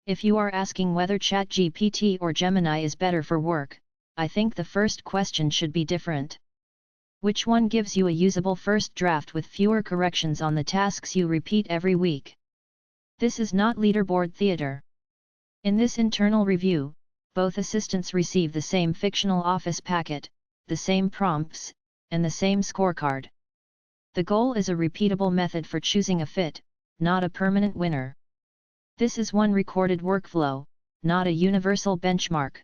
If you are asking whether ChatGPT or Gemini is better for work, I think the first question should be different. Which one gives you a usable first draft with fewer corrections on the tasks you repeat every week? This is not leaderboard theater. In this internal review, both assistants receive the same fictional office packet, the same prompts, and the same scorecard. The goal is a repeatable method for choosing a fit, not a permanent winner. This is one recorded workflow, not a universal benchmark.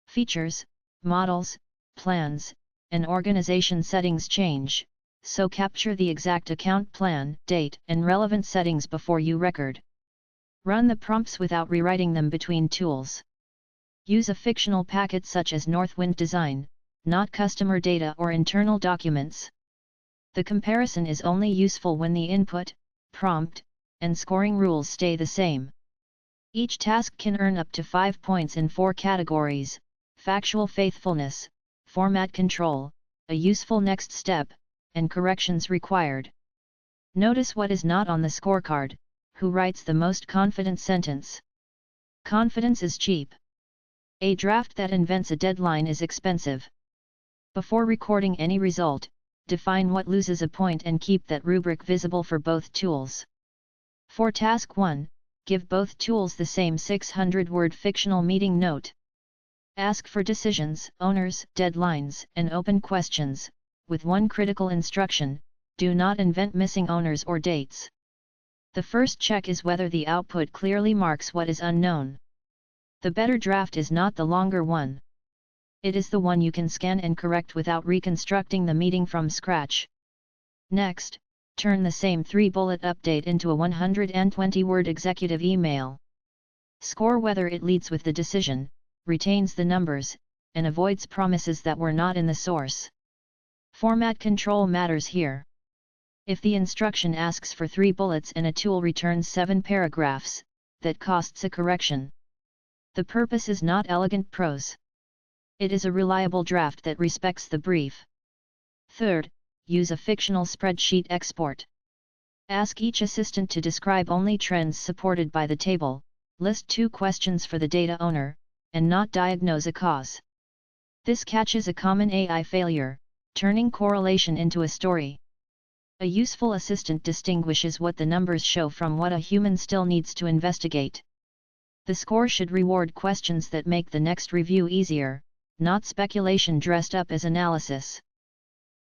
Features, models, plans, and organization settings change, so capture the exact account plan, date, and relevant settings before you record. Run the prompts without rewriting them between tools. Use a fictional packet such as Northwind Design, not customer data or internal documents. The comparison is only useful when the input, prompt, and scoring rules stay the same. Each task can earn up to 5 points in 4 categories: factual faithfulness, format control, a useful next step, and corrections required. Notice what is not on the scorecard: who writes the most confident sentence. Confidence is cheap. A draft that invents a deadline is expensive. Before recording any result, define what loses a point and keep that rubric visible for both tools. For Task 1, give both tools the same 600-word fictional meeting note. Ask for decisions, owners, deadlines, and open questions, with one critical instruction: do not invent missing owners or dates. The first check is whether the output clearly marks what is unknown. The better draft is not the longer one. It is the one you can scan and correct without reconstructing the meeting from scratch. Next, turn the same 3-bullet update into a 120-word executive email. Score whether it leads with the decision, retains the numbers, and avoids promises that were not in the source. Format control matters here. If the instruction asks for 3 bullets and a tool returns 7 paragraphs, that costs a correction. The purpose is not elegant prose. It is a reliable draft that respects the brief. Third, use a fictional spreadsheet export. Ask each assistant to describe only trends supported by the table, list 2 questions for the data owner, and not diagnose a cause. This catches a common AI failure, turning correlation into a story. A useful assistant distinguishes what the numbers show from what a human still needs to investigate. The score should reward questions that make the next review easier, not speculation dressed up as analysis.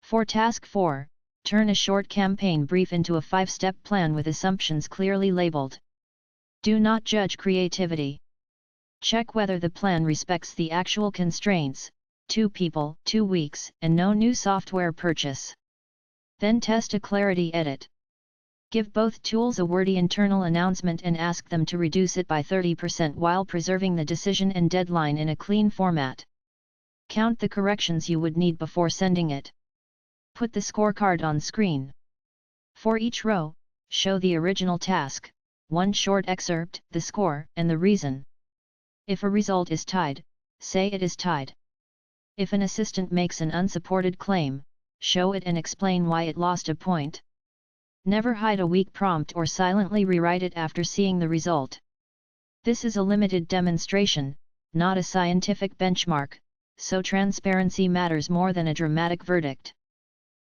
For Task 4, turn a short campaign brief into a 5-step plan with assumptions clearly labeled. Do not judge creativity. Check whether the plan respects the actual constraints: 2 people, 2 weeks, and no new software purchase. Then test a clarity edit. Give both tools a wordy internal announcement and ask them to reduce it by 30% while preserving the decision and deadline in a clean format. Count the corrections you would need before sending it. Put the scorecard on screen. For each row, show the original task, one short excerpt, the score, and the reason. If a result is tied, say it is tied. If an assistant makes an unsupported claim, show it and explain why it lost a point. Never hide a weak prompt or silently rewrite it after seeing the result. This is a limited demonstration, not a scientific benchmark, so transparency matters more than a dramatic verdict.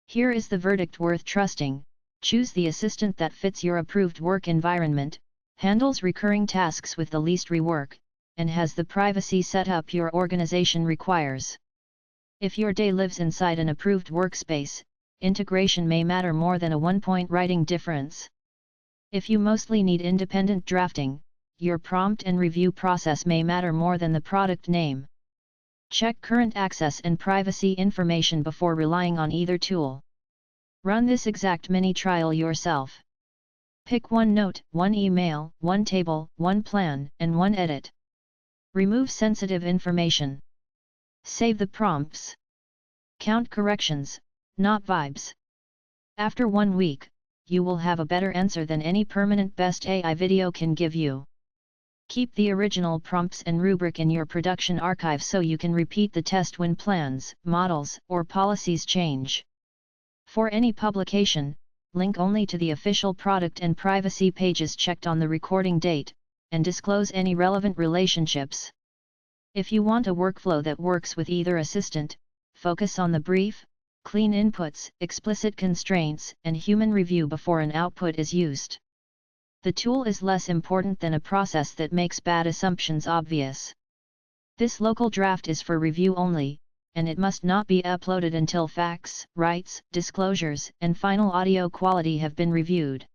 Here is the verdict worth trusting: choose the assistant that fits your approved work environment, handles recurring tasks with the least rework, and has the privacy setup your organization requires. If your day lives inside an approved workspace, integration may matter more than a 1-point writing difference. If you mostly need independent drafting, your prompt and review process may matter more than the product name. Check current access and privacy information before relying on either tool. Run this exact mini trial yourself. Pick 1 note, 1 email, 1 table, 1 plan, and 1 edit. Remove sensitive information. Save the prompts. Count corrections, not vibes. After 1 week, you will have a better answer than any permanent best AI video can give you. Keep the original prompts and rubric in your production archive so you can repeat the test when plans, models, or policies change. For any publication, link only to the official product and privacy pages checked on the recording date, and disclose any relevant relationships. If you want a workflow that works with either assistant, focus on the brief, clean inputs, explicit constraints, and human review before an output is used. The tool is less important than a process that makes bad assumptions obvious. This local draft is for review only, and it must not be uploaded until facts, rights, disclosures, and final audio quality have been reviewed.